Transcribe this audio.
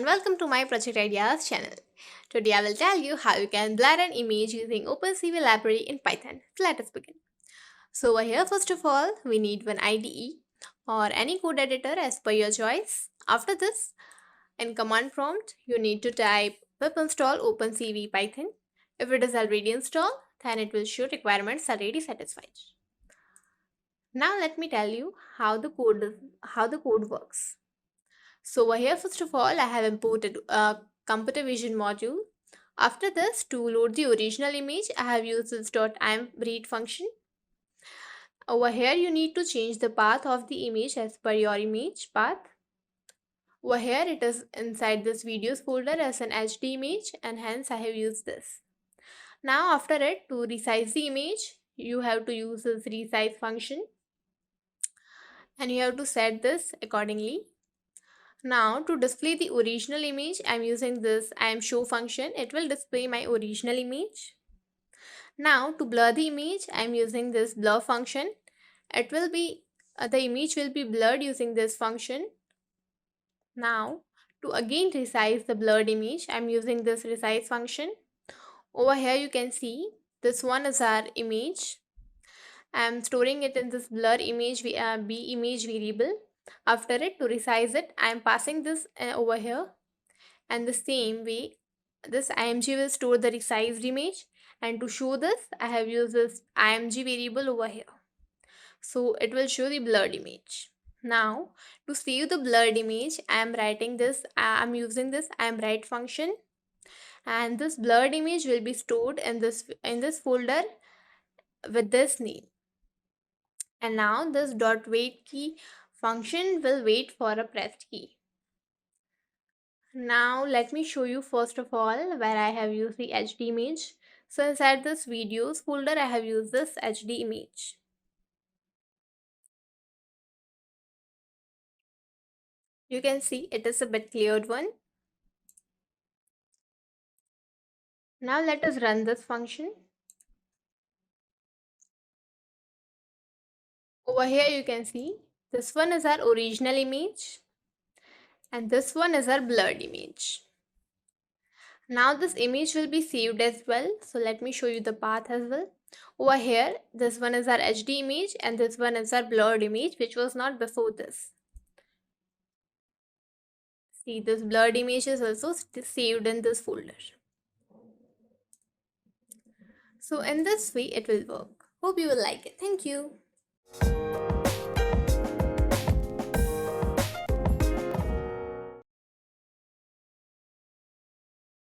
and welcome to my Project Ideas channel. Today I will tell you how you can blur an image using OpenCV library in Python. So let us begin. So over here first of all we need one IDE or any code editor as per your choice. After this in command prompt you need to type pip install OpenCV Python. If it is already installed then it will show requirements already satisfied. Now let me tell you how the code works. So over here, first of all, I have imported a computer vision module. After this, to load the original image, I have used this .imread function. Over here, you need to change the path of the image as per your image path. Over here, it is inside this videos folder as an HD image and hence I have used this. Now after it, to resize the image, you have to use this resize function and you have to set this accordingly. Now to display the original image, I'm using this IamShow function. It will display my original image. Now to blur the image, I'm using this blur function. It will be the image will be blurred using this function. Now to again resize the blurred image, I'm using this resize function. Over here you can see this one is our image. I'm storing it in this blur image b image variable. After it, to resize it, I am passing this over here, and the same way this img will store the resized image, and to show this I have used this img variable over here, so it will show the blurred image. Now to save the blurred image, I am writing this I'm using this imwrite function, and this blurred image will be stored in this folder with this name. And now this .wait key function will wait for a pressed key. Now let me show you first of all where I have used the HD image. So inside this videos folder I have used this HD image. You can see it is a bit cleared one. Now let us run this function. Over here you can see this one is our original image and this one is our blurred image. Now this image will be saved as well, so let me show you the path as well. Over here this one is our HD image and this one is our blurred image, which was not before this. See, this blurred image is also saved in this folder. So in this way it will work. Hope you will like it. Thank you.